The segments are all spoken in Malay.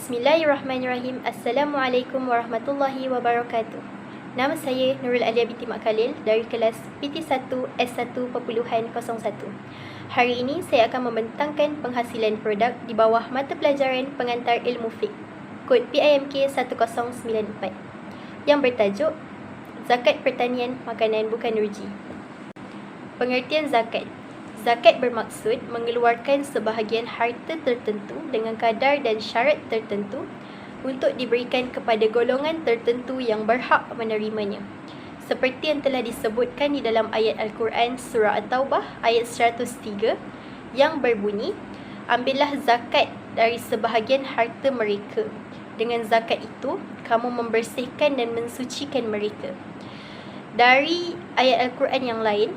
Bismillahirrahmanirrahim. Assalamualaikum warahmatullahi wabarakatuh. Nama saya Nurul Alia binti Mak Khalil dari kelas PT1 S1.01. Hari ini saya akan membentangkan penghasilan produk di bawah mata pelajaran pengantar ilmu fiqh, kod PIMK 1094, yang bertajuk Zakat Pertanian Makanan Bukan Ruji. Pengertian zakat. Zakat bermaksud mengeluarkan sebahagian harta tertentu dengan kadar dan syarat tertentu untuk diberikan kepada golongan tertentu yang berhak menerimanya. Seperti yang telah disebutkan di dalam ayat Al-Quran Surah At-Taubah ayat 103 yang berbunyi, ambillah zakat dari sebahagian harta mereka. Dengan zakat itu, kamu membersihkan dan mensucikan mereka. Dari ayat Al-Quran yang lain,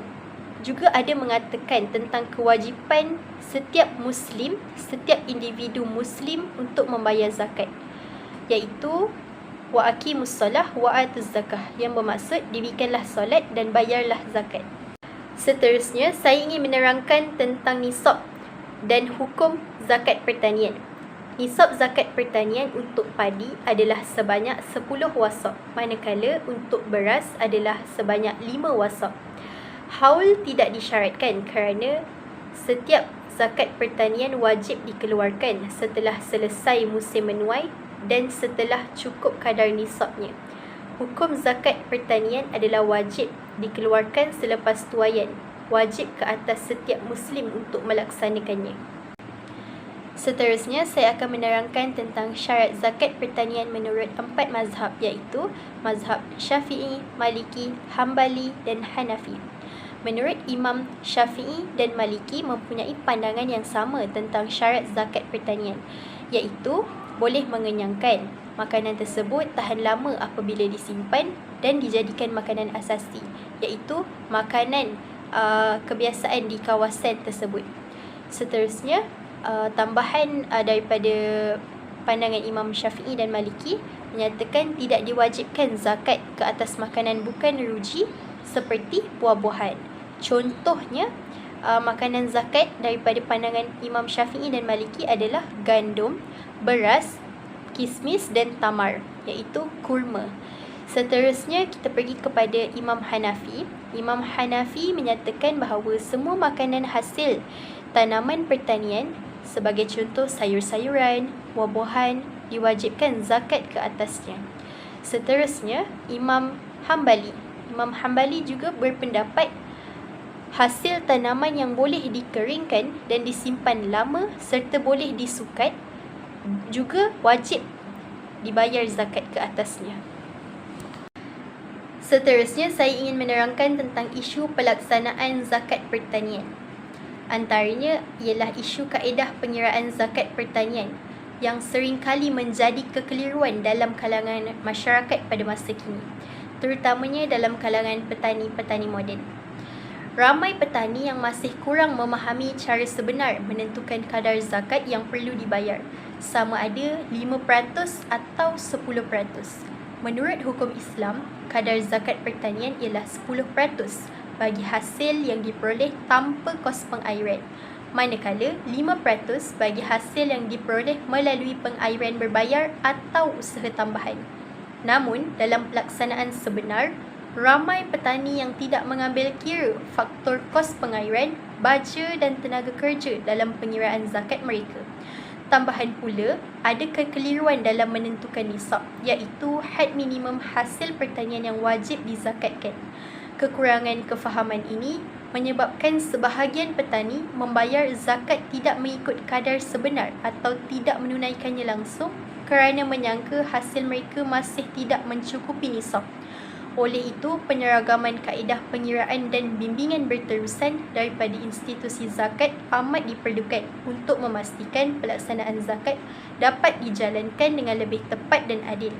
juga ada mengatakan tentang kewajipan setiap Muslim, setiap individu Muslim untuk membayar zakat, iaitu wa aqimus solah wa atuz zakah, yang bermaksud dirikanlah solat dan bayarlah zakat. Seterusnya, saya ingin menerangkan tentang nisab dan hukum zakat pertanian. Nisab zakat pertanian untuk padi adalah sebanyak 10 wasaq, manakala untuk beras adalah sebanyak 5 wasaq. Haul tidak disyaratkan kerana setiap zakat pertanian wajib dikeluarkan setelah selesai musim menuai dan setelah cukup kadar nisabnya. Hukum zakat pertanian adalah wajib dikeluarkan selepas tuaian, wajib ke atas setiap Muslim untuk melaksanakannya. Seterusnya, saya akan menerangkan tentang syarat zakat pertanian menurut 4 mazhab, iaitu mazhab Syafi'i, Maliki, Hambali dan Hanafi. Menurut Imam Syafi'i dan Maliki mempunyai pandangan yang sama tentang syarat zakat pertanian, iaitu boleh mengenyangkan. Makanan tersebut tahan lama apabila disimpan dan dijadikan makanan asasi, iaitu makanan kebiasaan di kawasan tersebut. Seterusnya, tambahan daripada pandangan Imam Syafi'i dan Maliki menyatakan tidak diwajibkan zakat ke atas makanan bukan ruji seperti buah-buahan. Contohnya, makanan zakat daripada pandangan Imam Syafi'i dan Maliki adalah gandum, beras, kismis dan tamar, iaitu kurma. Seterusnya, kita pergi kepada Imam Hanafi. Imam Hanafi menyatakan bahawa semua makanan hasil tanaman pertanian, sebagai contoh sayur-sayuran, buah-buahan, diwajibkan zakat ke atasnya. Seterusnya, Imam Hambali juga berpendapat hasil tanaman yang boleh dikeringkan dan disimpan lama serta boleh disukat juga wajib dibayar zakat ke atasnya. Seterusnya, saya ingin menerangkan tentang isu pelaksanaan zakat pertanian. Antaranya ialah isu kaedah pengiraan zakat pertanian yang seringkali menjadi kekeliruan dalam kalangan masyarakat pada masa kini, terutamanya dalam kalangan petani-petani moden. Ramai petani yang masih kurang memahami cara sebenar menentukan kadar zakat yang perlu dibayar, sama ada 5% atau 10%. Menurut hukum Islam, kadar zakat pertanian ialah 10% bagi hasil yang diperoleh tanpa kos pengairan, manakala 5% bagi hasil yang diperoleh melalui pengairan berbayar atau usaha tambahan. Namun, dalam pelaksanaan sebenar, ramai petani yang tidak mengambil kira faktor kos pengairan, baja dan tenaga kerja dalam pengiraan zakat mereka. Tambahan pula, ada kekeliruan dalam menentukan nisab, iaitu had minimum hasil pertanian yang wajib dizakatkan. Kekurangan kefahaman ini menyebabkan sebahagian petani membayar zakat tidak mengikut kadar sebenar atau tidak menunaikannya langsung kerana menyangka hasil mereka masih tidak mencukupi nisab. Oleh itu, penyeragaman kaedah pengiraan dan bimbingan berterusan daripada institusi zakat amat diperlukan untuk memastikan pelaksanaan zakat dapat dijalankan dengan lebih tepat dan adil.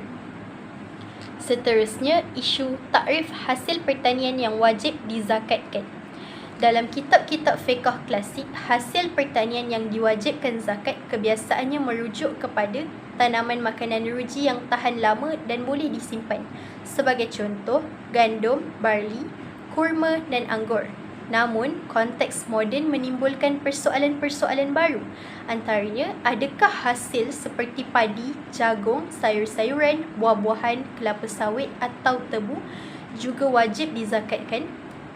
Seterusnya, isu takrif hasil pertanian yang wajib dizakatkan. Dalam kitab-kitab fiqh klasik, hasil pertanian yang diwajibkan zakat kebiasaannya merujuk kepada tanaman makanan ruji yang tahan lama dan boleh disimpan. Sebagai contoh, gandum, barli, kurma dan anggur. Namun, konteks moden menimbulkan persoalan-persoalan baru. Antaranya, adakah hasil seperti padi, jagung, sayur-sayuran, buah-buahan, kelapa sawit atau tebu juga wajib dizakatkan?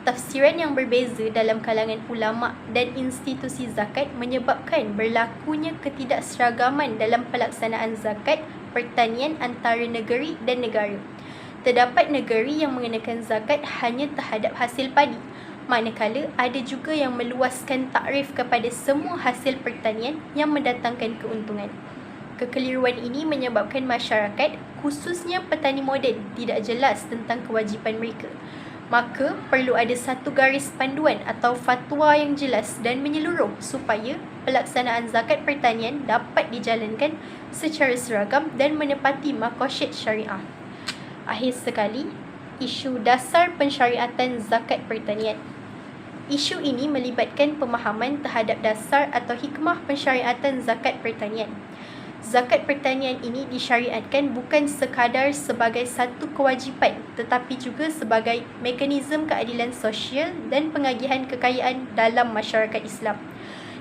Tafsiran yang berbeza dalam kalangan ulama dan institusi zakat menyebabkan berlakunya ketidakseragaman dalam pelaksanaan zakat pertanian antara negeri dan negara. Terdapat negeri yang mengenakan zakat hanya terhadap hasil padi, manakala ada juga yang meluaskan takrif kepada semua hasil pertanian yang mendatangkan keuntungan. Kekeliruan ini menyebabkan masyarakat, khususnya petani moden, tidak jelas tentang kewajipan mereka. Maka, perlu ada satu garis panduan atau fatwa yang jelas dan menyeluruh supaya pelaksanaan zakat pertanian dapat dijalankan secara seragam dan menepati maqasid syariah. Akhir sekali, isu dasar pensyariatan zakat pertanian. Isu ini melibatkan pemahaman terhadap dasar atau hikmah pensyariatan zakat pertanian. Zakat pertanian ini disyariatkan bukan sekadar sebagai satu kewajipan tetapi juga sebagai mekanisme keadilan sosial dan pengagihan kekayaan dalam masyarakat Islam.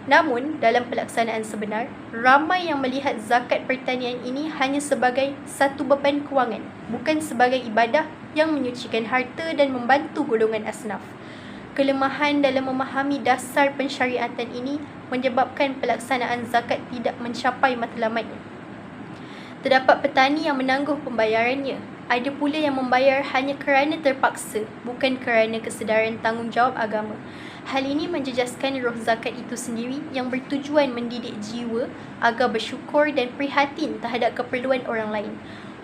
Namun, dalam pelaksanaan sebenar, ramai yang melihat zakat pertanian ini hanya sebagai satu beban kewangan, bukan sebagai ibadah yang menyucikan harta dan membantu golongan asnaf. Kelemahan dalam memahami dasar pensyariatan ini menyebabkan pelaksanaan zakat tidak mencapai matlamatnya. Terdapat petani yang menangguh pembayarannya. Ada pula yang membayar hanya kerana terpaksa, bukan kerana kesedaran tanggungjawab agama. Hal ini menjejaskan roh zakat itu sendiri yang bertujuan mendidik jiwa agar bersyukur dan prihatin terhadap keperluan orang lain.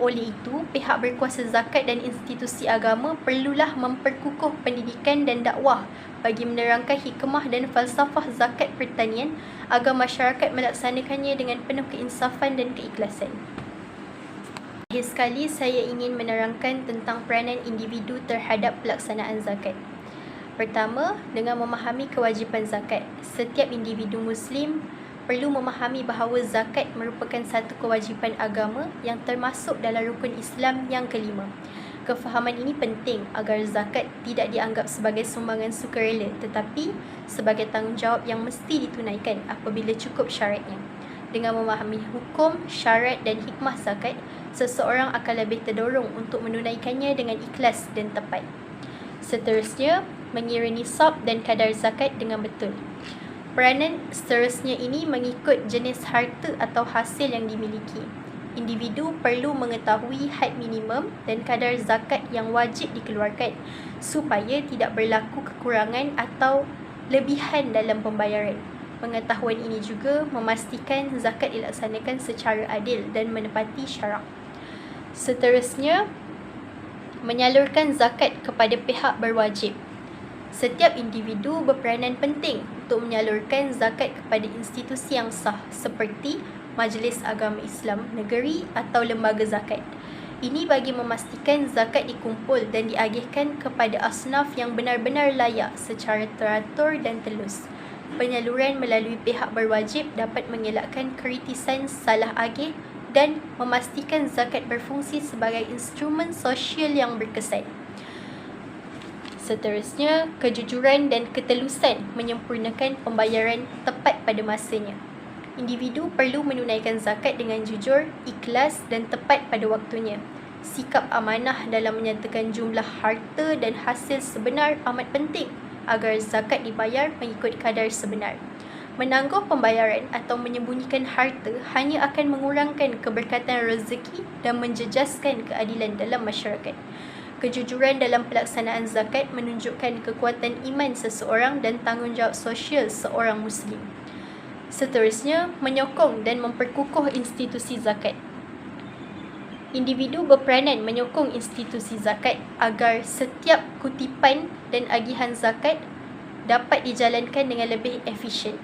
Oleh itu, pihak berkuasa zakat dan institusi agama perlulah memperkukuh pendidikan dan dakwah bagi menerangkan hikmah dan falsafah zakat pertanian agar masyarakat melaksanakannya dengan penuh keinsafan dan keikhlasan. Akhir sekali, saya ingin menerangkan tentang peranan individu terhadap pelaksanaan zakat. Pertama, dengan memahami kewajipan zakat, setiap individu Muslim perlu memahami bahawa zakat merupakan satu kewajipan agama yang termasuk dalam rukun Islam yang kelima. Kefahaman ini penting agar zakat tidak dianggap sebagai sumbangan sukarela tetapi sebagai tanggungjawab yang mesti ditunaikan apabila cukup syaratnya. Dengan memahami hukum, syarat dan hikmah zakat, seseorang akan lebih terdorong untuk menunaikannya dengan ikhlas dan tepat. Seterusnya, mengira nisab dan kadar zakat dengan betul. Peranan seterusnya ini mengikut jenis harta atau hasil yang dimiliki. Individu perlu mengetahui had minimum dan kadar zakat yang wajib dikeluarkan supaya tidak berlaku kekurangan atau lebihan dalam pembayaran. Pengetahuan ini juga memastikan zakat dilaksanakan secara adil dan menepati syarak. Seterusnya, menyalurkan zakat kepada pihak berwajib. Setiap individu berperanan penting untuk menyalurkan zakat kepada institusi yang sah seperti Majlis Agama Islam Negeri atau lembaga zakat. Ini bagi memastikan zakat dikumpul dan diagihkan kepada asnaf yang benar-benar layak secara teratur dan telus. Penyaluran melalui pihak berwajib dapat mengelakkan kritisan salah agih dan memastikan zakat berfungsi sebagai instrumen sosial yang berkesan. Seterusnya, kejujuran dan ketelusan menyempurnakan pembayaran tepat pada masanya. Individu perlu menunaikan zakat dengan jujur, ikhlas dan tepat pada waktunya. Sikap amanah dalam menyatakan jumlah harta dan hasil sebenar amat penting agar zakat dibayar mengikut kadar sebenar. Menangguh pembayaran atau menyembunyikan harta hanya akan mengurangkan keberkatan rezeki dan menjejaskan keadilan dalam masyarakat. Kejujuran dalam pelaksanaan zakat menunjukkan kekuatan iman seseorang dan tanggungjawab sosial seorang Muslim. Seterusnya, menyokong dan memperkukuh institusi zakat. Individu berperanan menyokong institusi zakat agar setiap kutipan dan agihan zakat dapat dijalankan dengan lebih efisien.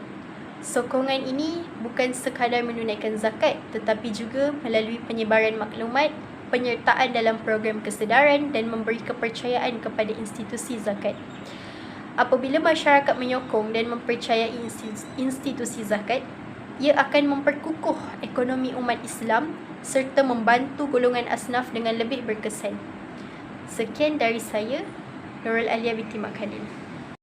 Sokongan ini bukan sekadar menunaikan zakat tetapi juga melalui penyebaran maklumat, penyertaan dalam program kesedaran dan memberi kepercayaan kepada institusi zakat. Apabila masyarakat menyokong dan mempercayai institusi zakat, ia akan memperkukuh ekonomi umat Islam serta membantu golongan asnaf dengan lebih berkesan. Sekian dari saya, Nurul Alia binti Mak Khalil.